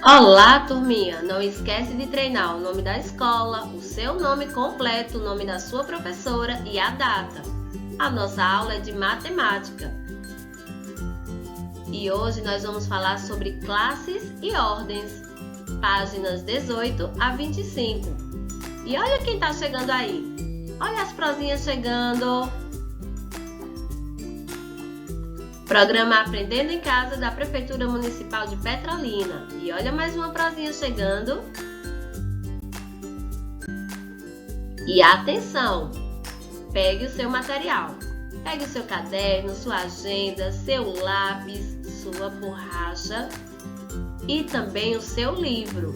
Olá, turminha! Não esquece de treinar o nome da escola, o seu nome completo, o nome da sua professora e a data. A nossa aula é de matemática. E hoje nós vamos falar sobre classes e ordens, páginas 18 a 25. E olha quem está chegando aí! Olha as prosinhas chegando! Programa Aprendendo em Casa da Prefeitura Municipal de Petrolina. E olha mais uma prosinha chegando. E atenção! Pegue o seu material. Pegue o seu caderno, sua agenda, seu lápis, sua borracha e também o seu livro.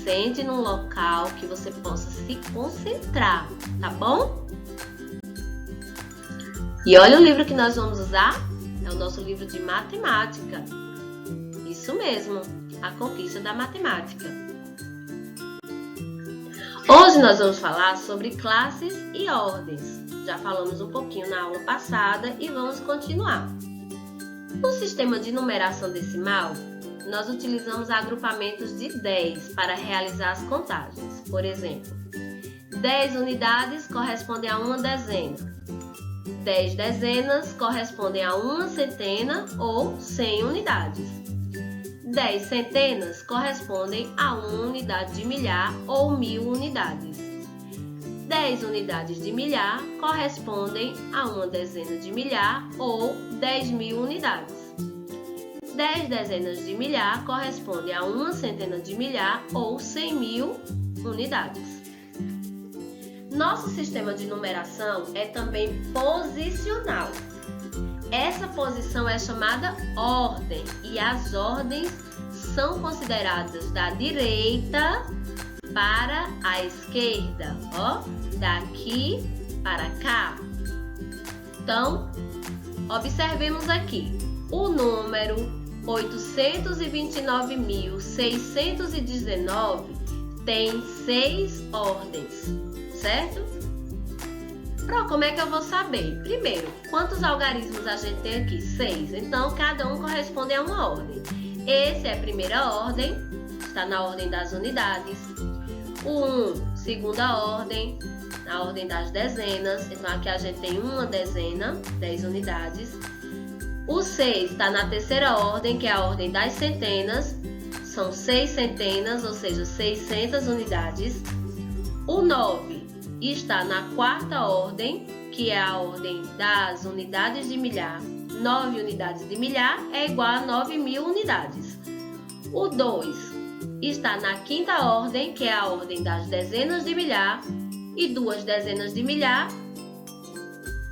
Sente num local que você possa se concentrar, tá bom? E olha o livro que nós vamos usar. É o nosso livro de matemática. Isso mesmo, A Conquista da Matemática. Hoje nós vamos falar sobre classes e ordens. Já falamos um pouquinho na aula passada e vamos continuar. No sistema de numeração decimal, nós utilizamos agrupamentos de 10 para realizar as contagens. Por exemplo, 10 unidades correspondem a uma dezena. 10 dezenas correspondem a uma centena ou 100 unidades. 10 centenas correspondem a uma unidade de milhar ou 1000 unidades. 10 unidades de milhar correspondem a uma dezena de milhar ou 10.000 unidades. 10 dezenas de milhar correspondem a uma centena de milhar ou 100.000 unidades. Nosso sistema de numeração é também posicional. Essa posição é chamada ordem e as ordens são consideradas da direita para a esquerda, ó, daqui para cá. Então, observemos aqui o número 829.619 tem 6 ordens. Certo? Pronto, como é que eu vou saber? Primeiro, quantos algarismos a gente tem aqui? 6. Então, cada um corresponde a uma ordem. Esse é a primeira ordem, está na ordem das unidades. O 1, segunda ordem, na ordem das dezenas. Então, aqui a gente tem uma dezena, 10 unidades. O 6 está na terceira ordem, que é a ordem das centenas. São 6 centenas, ou seja, 600 unidades. O 9 está na quarta ordem, que é a ordem das unidades de milhar. 9 unidades de milhar é igual a 9.000 unidades. O 2 está na quinta ordem, que é a ordem das dezenas de milhar. E 2 dezenas de milhar,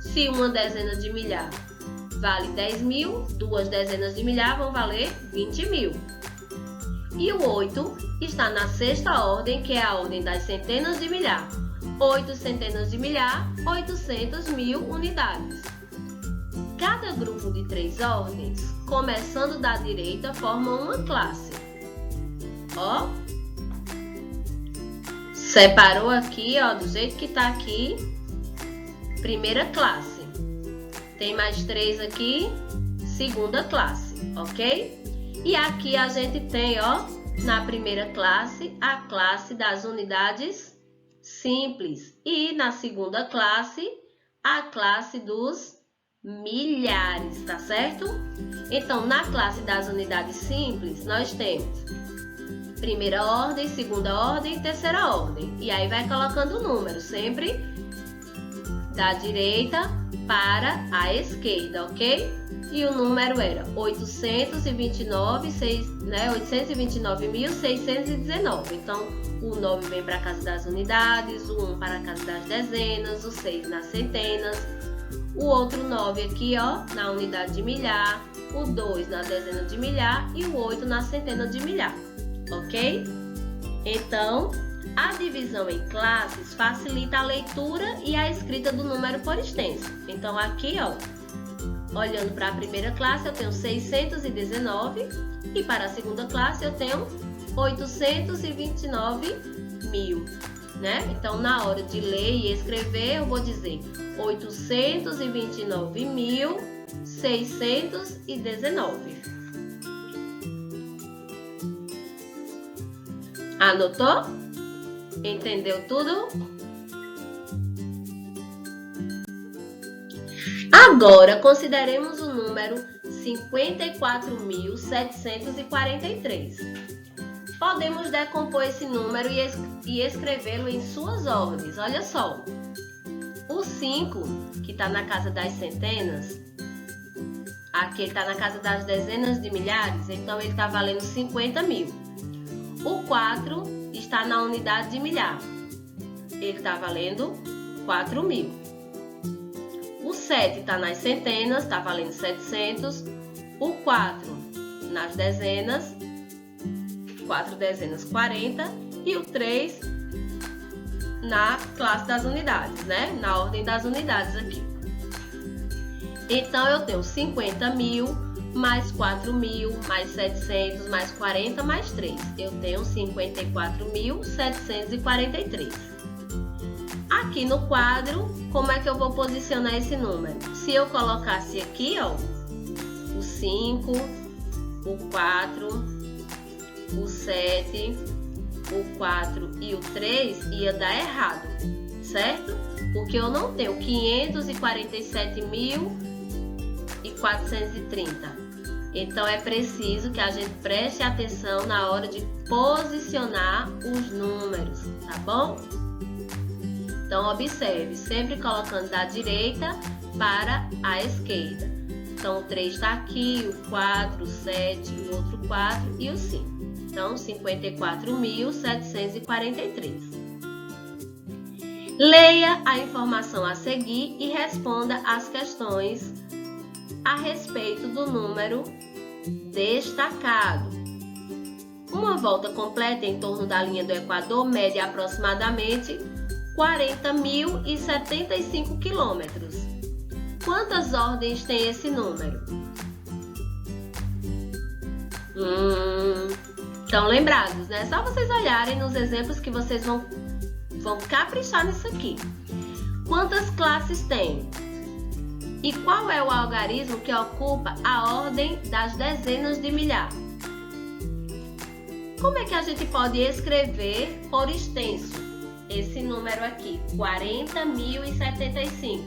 se uma dezena de milhar vale 10.000, 2 dezenas de milhar vão valer 20.000. E o 8 está na sexta ordem, que é a ordem das centenas de milhar. 8 centenas de milhar, 800.000 unidades. Cada grupo de 3 ordens, começando da direita, formam uma classe. Ó, separou aqui, ó, do jeito que está aqui, primeira classe. Tem mais 3 aqui, segunda classe, ok? E aqui a gente tem, ó, na primeira classe, a classe das unidades simples. E na segunda classe, a classe dos milhares, tá certo? Então, na classe das unidades simples, nós temos primeira ordem, segunda ordem e terceira ordem. E aí vai colocando o número, sempre da direita para a esquerda, ok? E o número era 829.619. Então, o 9 vem para a casa das unidades, o 1 para a casa das dezenas, o 6 nas centenas, o outro 9 aqui, ó, na unidade de milhar, o 2 na dezena de milhar e o 8 na centena de milhar, ok? Então, a divisão em classes facilita a leitura e a escrita do número por extenso. Então, aqui, ó, olhando para a primeira classe, eu tenho 619 e para a segunda classe eu tenho 829.000, né? Então, na hora de ler e escrever, eu vou dizer 829.619. Anotou? Entendeu tudo? Agora, consideremos o número 54.743. Podemos decompor esse número e escrevê-lo em suas ordens. Olha só, o 5, que está na casa das centenas, aqui ele está na casa das dezenas de milhares, então ele está valendo 50 mil. O 4 está na unidade de milhar, ele está valendo 4 mil. O 7 está nas centenas, está valendo 700. O 4 nas dezenas, 4 dezenas, 40. E o 3 na classe das unidades, né? Na ordem das unidades aqui. Então, eu tenho 50 mil, mais 4 mil, mais 700, mais 40, mais 3. Eu tenho 54.743. Aqui no quadro, como é que eu vou posicionar esse número? Se eu colocasse aqui, ó, o 5, o 4, o 7, o 4 e o 3, ia dar errado, certo? Porque eu não tenho 547.430. Então, é preciso que a gente preste atenção na hora de posicionar os números, tá bom? Então, observe, sempre colocando da direita para a esquerda. Então, o 3 está aqui, o 4, o 7, o outro 4 e o 5. Então, 54.743. Leia a informação a seguir e responda as questões a respeito do número destacado. Uma volta completa em torno da linha do Equador mede aproximadamente 40.075 quilômetros. Quantas ordens tem esse número? Estão lembrados, né? Só vocês olharem nos exemplos que vocês vão caprichar nisso aqui. Quantas classes tem? E qual é o algarismo que ocupa a ordem das dezenas de milhar? Como é que a gente pode escrever por extenso esse número aqui, 40.075?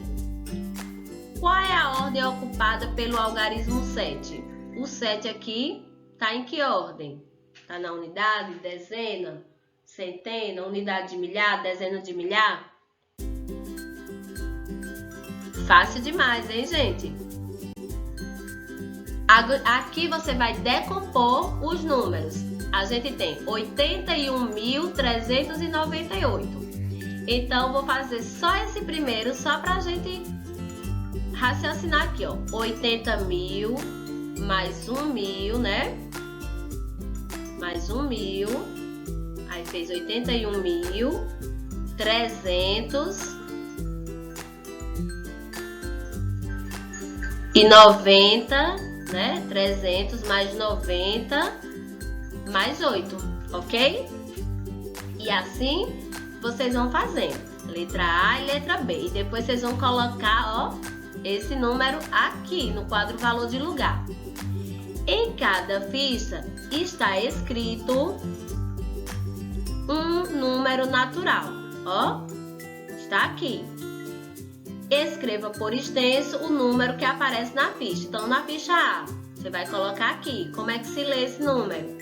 Qual é a ordem ocupada pelo algarismo 7? O 7 aqui está em que ordem? Está na unidade, dezena, centena, unidade de milhar, dezena de milhar? Fácil demais, hein, gente? Aqui você vai decompor os números. A gente tem 81.398. Então, vou fazer só esse primeiro, só para a gente raciocinar aqui, ó. 80.000 mais 1.000, né? Mais 1.000. Aí fez 81.390, né? 300 mais 90 mais 8, ok? E assim vocês vão fazendo, letra A e letra B. E depois vocês vão colocar, ó, esse número aqui no quadro valor de lugar. Em cada ficha está escrito um número natural, ó, está aqui. Escreva por extenso o número que aparece na ficha. Então, na ficha A, você vai colocar aqui. Como é que se lê esse número?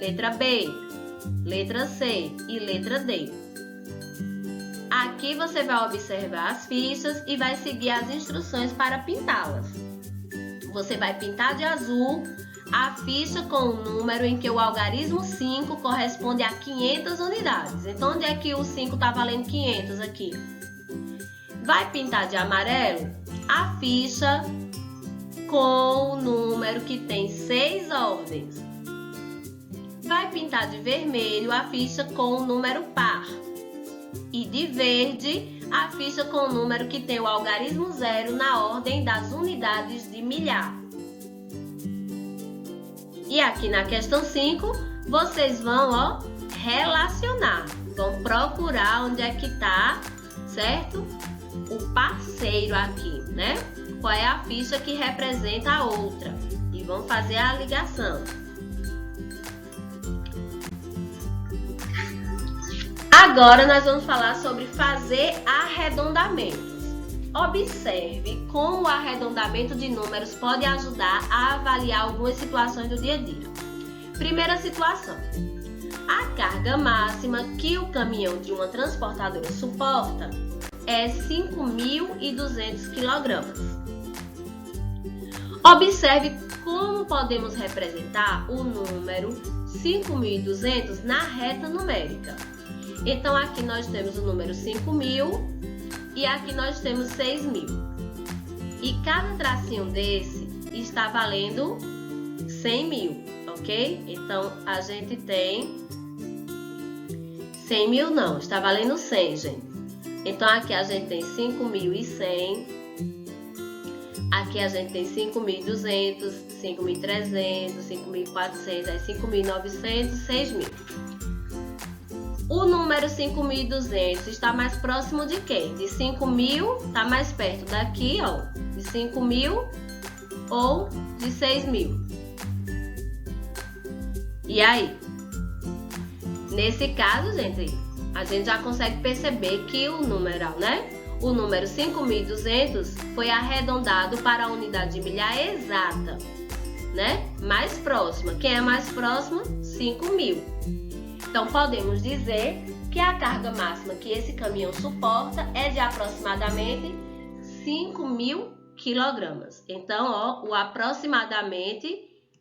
Letra B, letra C e letra D. Aqui você vai observar as fichas e vai seguir as instruções para pintá-las. Você vai pintar de azul a ficha com o número em que o algarismo 5 corresponde a 500 unidades. Então, onde é que o 5 está valendo 500 aqui? Vai pintar de amarelo a ficha com o número que tem 6 ordens. Vai pintar de vermelho a ficha com o número par. E de verde a ficha com o número que tem o algarismo 0 na ordem das unidades de milhar. E aqui na questão 5, vocês vão, ó, relacionar. Vão procurar onde é que está, certo? O parceiro aqui, né? Qual é a ficha que representa a outra? E vão fazer a ligação. Agora nós vamos falar sobre fazer arredondamentos. Observe como o arredondamento de números pode ajudar a avaliar algumas situações do dia a dia. Primeira situação: a carga máxima que o caminhão de uma transportadora suporta é 5.200 kg. Observe como podemos representar o número 5.200 na reta numérica. Então, aqui nós temos o número 5.000 e aqui nós temos 6.000. E cada tracinho desse está valendo 100.000, ok? Então, a gente tem 100.000 não, está valendo 100, gente. Então, aqui a gente tem 5.100, aqui a gente tem 5.200, 5.300, 5.400, aí 5.900, 6.000. O número 5.200 está mais próximo de quem? De 5.000, está mais perto daqui, ó, de 5.000 ou de 6.000. E aí? Nesse caso, gente, a gente já consegue perceber que o numeral, né? O número 5.200 foi arredondado para a unidade de milhar exata, né? Mais próxima. Quem é mais próxima? 5.000. Então, podemos dizer que a carga máxima que esse caminhão suporta é de aproximadamente 5.000 kg. Então, ó, o aproximadamente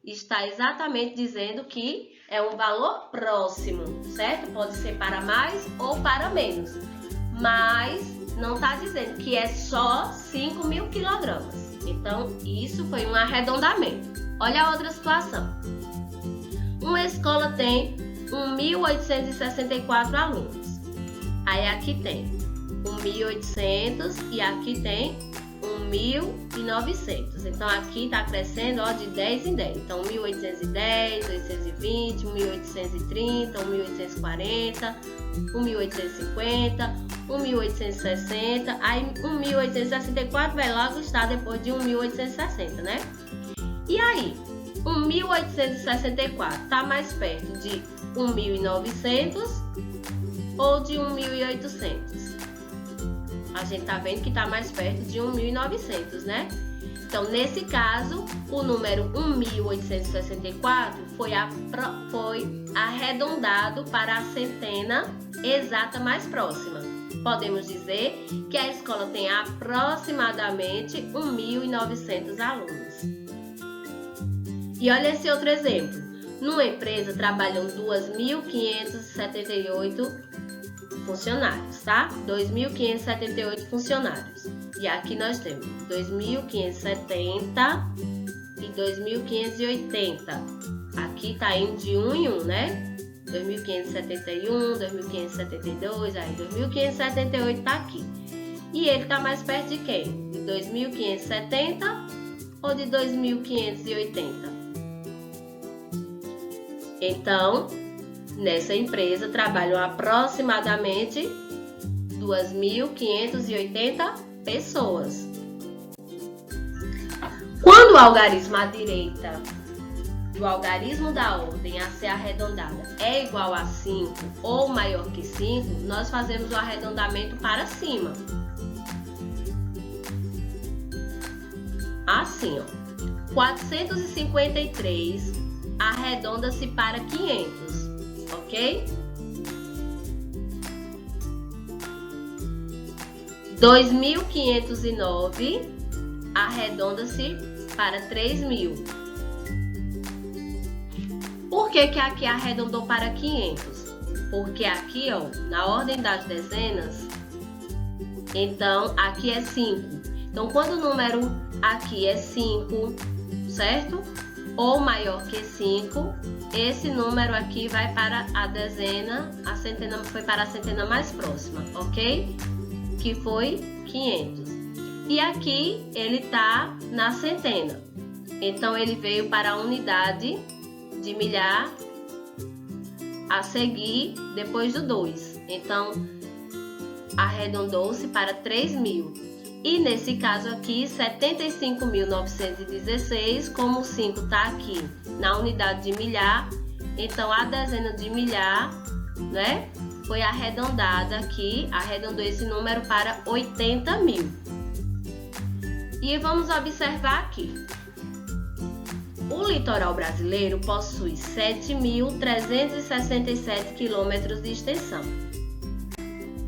está exatamente dizendo que é um valor próximo, certo? Pode ser para mais ou para menos, mas não está dizendo que é só 5.000 kg. Então, isso foi um arredondamento. Olha a outra situação. Uma escola tem 1.864 alunos. Aí aqui tem 1.800 e aqui tem 1.900. Então, aqui está crescendo, ó, de 10 em 10. Então, 1.810, 820, 1.830, 1.840, 1.850, 1.860. Aí, 1.864 vai logo estar depois de 1.860, né? E aí, 1.864 está mais perto de 1.900 ou de 1.800? A gente tá vendo que está mais perto de 1.900, né? Então, nesse caso, o número 1.864 foi arredondado para a centena exata mais próxima. Podemos dizer que a escola tem aproximadamente 1.900 alunos. E olha esse outro exemplo. Numa empresa trabalham 2.578 funcionários, tá? 2.578 funcionários. E aqui nós temos 2.570 e 2.580. Aqui tá indo de 1 em 1, né? 2.571, 2.572, aí 2.578 tá aqui. E ele tá mais perto de quem? De 2.570 ou de 2.580? Então, nessa empresa trabalham aproximadamente 2.580 pessoas. Quando o algarismo à direita do algarismo da ordem a ser arredondada é igual a 5 ou maior que 5, nós fazemos o arredondamento para cima. Assim, ó. 453 arredonda-se para 500. Ok? 2.509 arredonda-se para 3.000. Por que que aqui arredondou para 500? Porque aqui, ó, na ordem das dezenas, então aqui é 5. Então, quando o número aqui é 5, certo? Ou maior que 5, esse número aqui vai para a dezena, a centena foi para a centena mais próxima, ok? Que foi 500. E aqui ele está na centena. Então, ele veio para a unidade de milhar a seguir depois do 2. Então, arredondou-se para 3.000. E nesse caso aqui, 75.916, como o 5 está aqui na unidade de milhar, então a dezena de milhar, né, foi arredondada aqui, arredondou esse número para 80 mil. E vamos observar aqui. O litoral brasileiro possui 7.367 quilômetros de extensão.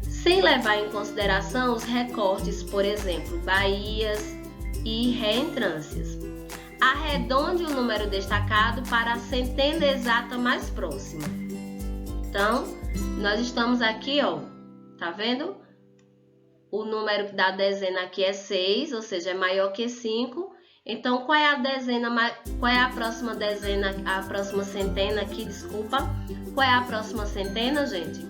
Sem levar em consideração os recortes, por exemplo, baías e reentrâncias. Arredonde o número destacado para a centena exata mais próxima. Então, nós estamos aqui, ó, tá vendo? O número da dezena aqui é 6, ou seja, é maior que 5. Então, qual é a dezena, qual é a próxima dezena, a próxima centena aqui, desculpa? Qual é a próxima centena, gente?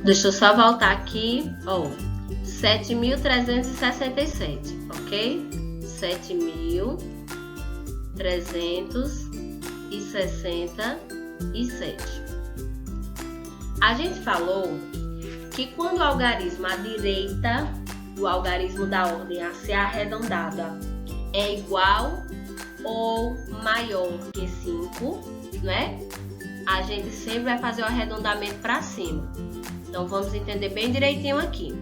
Deixa eu só voltar aqui, ó, 7.367, ok? 7.367. A gente falou que quando o algarismo à direita, o algarismo da ordem a ser arredondada, é igual ou maior que 5, né? A gente sempre vai fazer o arredondamento para cima. Então, vamos entender bem direitinho aqui.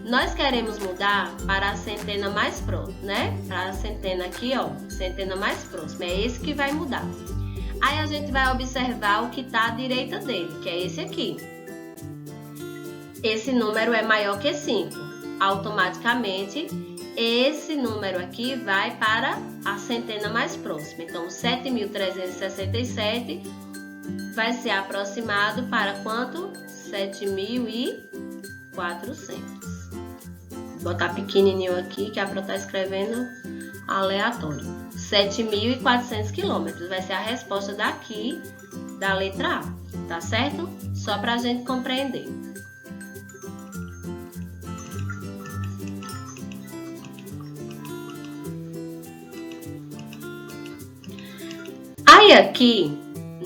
Nós queremos mudar para a centena mais próxima, né? Para a centena aqui, ó, centena mais próxima. É esse que vai mudar. Aí, a gente vai observar o que está à direita dele, que é esse aqui. Esse número é maior que 5. Automaticamente, esse número aqui vai para a centena mais próxima. Então, 7.367 vai ser aproximado para quanto? 7.400. Vou botar pequenininho aqui, que é para estar escrevendo aleatório. 7.400 quilômetros vai ser a resposta daqui da letra A, tá certo? Só para a gente compreender. Aí aqui,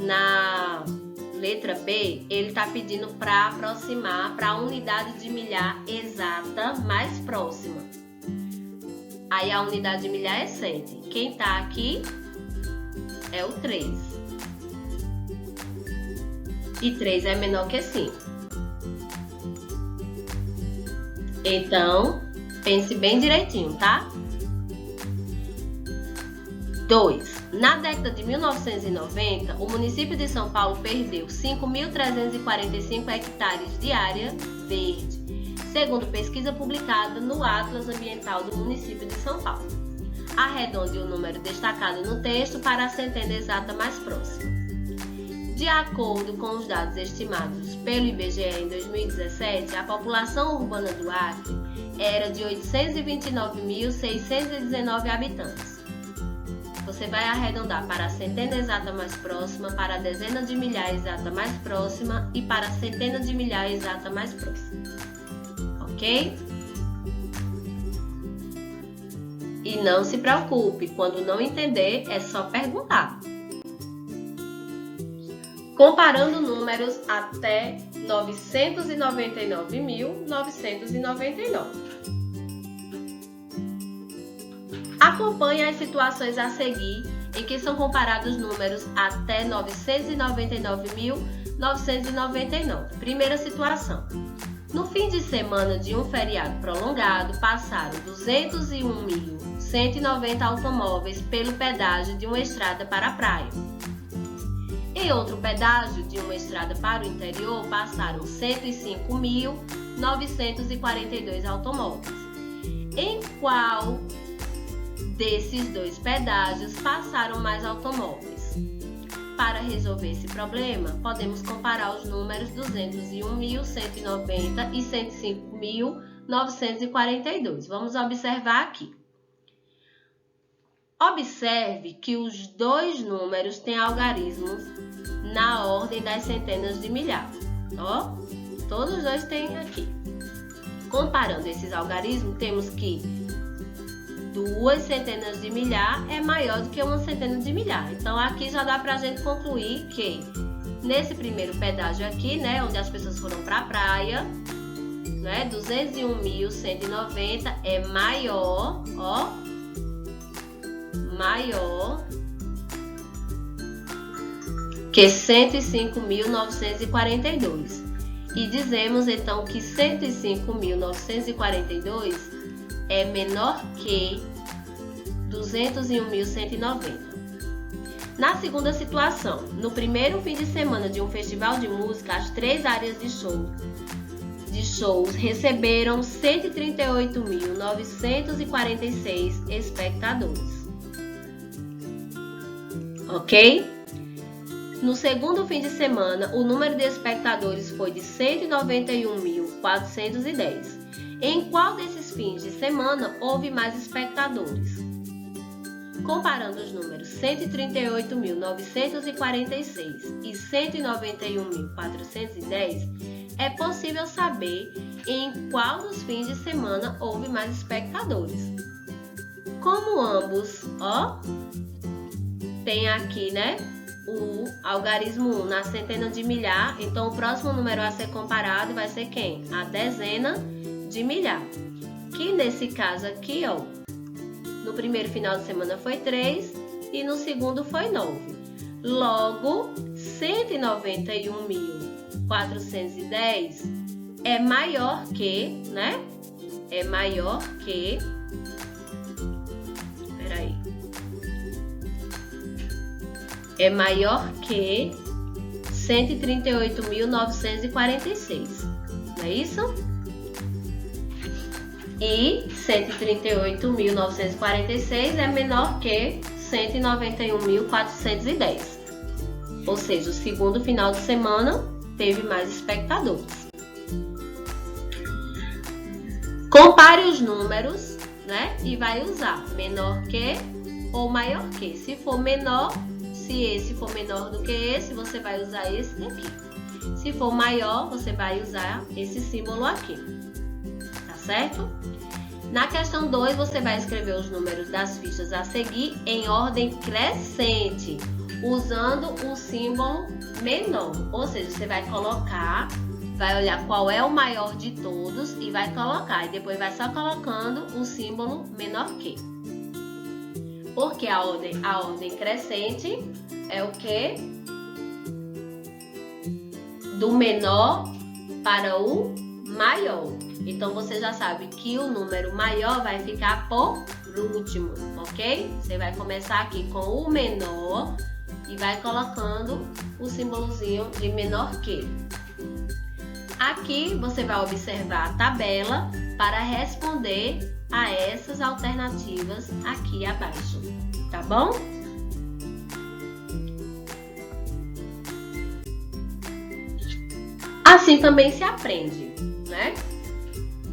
na letra B, ele está pedindo para aproximar para a unidade de milhar exata mais próxima. Aí a unidade de milhar é 7. Quem está aqui é o 3. E 3 é menor que 5. Então, pense bem direitinho, tá? 2. Na década de 1990, o município de São Paulo perdeu 5.345 hectares de área verde, segundo pesquisa publicada no Atlas Ambiental do município de São Paulo. Arredonde o número destacado no texto para a centena exata mais próxima. De acordo com os dados estimados pelo IBGE em 2017, a população urbana do Acre era de 829.619 habitantes. Você vai arredondar para a centena exata mais próxima, para a dezena de milhar exata mais próxima e para a centena de milhar exata mais próxima. Ok? E não se preocupe, quando não entender, é só perguntar. Comparando números até 999.999. Acompanhe as situações a seguir em que são comparados números até 999.999. Primeira situação. No fim de semana de um feriado prolongado, passaram 201.190 automóveis pelo pedágio de uma estrada para a praia. Em outro pedágio de uma estrada para o interior, passaram 105.942 automóveis. Em qual desses dois pedágios passaram mais automóveis? Para resolver esse problema, podemos comparar os números 201.190 e 105.942. Vamos observar aqui. Observe que os dois números têm algarismos na ordem das centenas de milhar. Ó, todos os dois têm aqui. Comparando esses algarismos, temos que 2 centenas de milhar é maior do que 1 centena de milhar. Então, aqui já dá para a gente concluir que nesse primeiro pedágio aqui, né, onde as pessoas foram para a praia, né, 201.190 é maior, ó, maior que 105.942. E dizemos então que 105.942 é menor que 201.190. Na segunda situação, no primeiro fim de semana de um festival de música, as 3 áreas de shows receberam 138.946 espectadores. Ok? No segundo fim de semana, o número de espectadores foi de 191.410. Em qual desses fins de semana houve mais espectadores? Comparando os números 138.946 e 191.410, é possível saber em qual dos fins de semana houve mais espectadores. Como ambos, tem aqui, né, o algarismo 1 na centena de milhar, então o próximo número a ser comparado vai ser quem? A dezena de milhar, que nesse caso aqui, no primeiro final de semana foi 3 e no segundo foi 9. Logo, 191.410 é maior que, né? É maior que... É maior que 138.946. Não é isso? E 138.946 é menor que 191.410. Ou seja, o segundo final de semana teve mais espectadores. Compare os números, né? E vai usar menor que ou maior que. Se for menor, se esse for menor do que esse, você vai usar esse daqui. Se for maior, você vai usar esse símbolo aqui. Tá certo? Na questão 2, você vai escrever os números das fichas a seguir em ordem crescente, usando o símbolo menor. Ou seja, você vai colocar, vai olhar qual é o maior de todos e vai colocar. E depois vai só colocando o símbolo menor que. Porque a ordem crescente é o quê? Do menor para o maior. Então, você já sabe que o número maior vai ficar por último, ok? Você vai começar aqui com o menor e vai colocando o símbolozinho de menor que. Aqui, você vai observar a tabela para responder a essas alternativas aqui abaixo, tá bom? Assim também se aprende, né?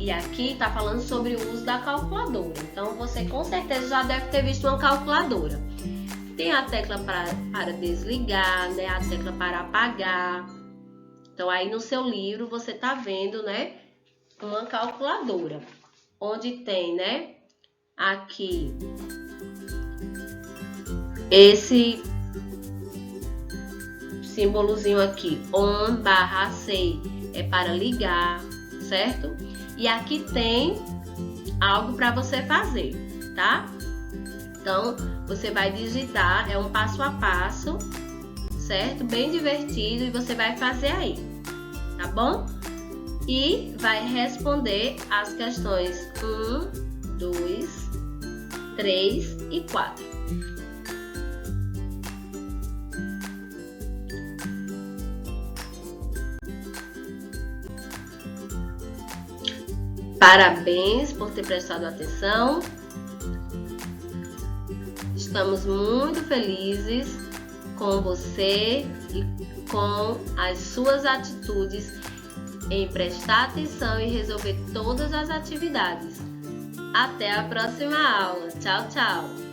E aqui tá falando sobre o uso da calculadora. Então, você com certeza já deve ter visto uma calculadora. Tem a tecla para desligar, né? A tecla para apagar. Então, aí no seu livro você tá vendo, né? Uma calculadora. Onde tem, né? Aqui. Esse símbolozinho aqui. On/C é para ligar, certo? E aqui tem algo para você fazer, tá? Então, você vai digitar, é um passo a passo, certo? Bem divertido e você vai fazer aí, tá bom? E vai responder as questões 1, 2, 3 e 4. Parabéns por ter prestado atenção. Estamos muito felizes com você e com as suas atitudes em prestar atenção e resolver todas as atividades. Até a próxima aula. Tchau, tchau!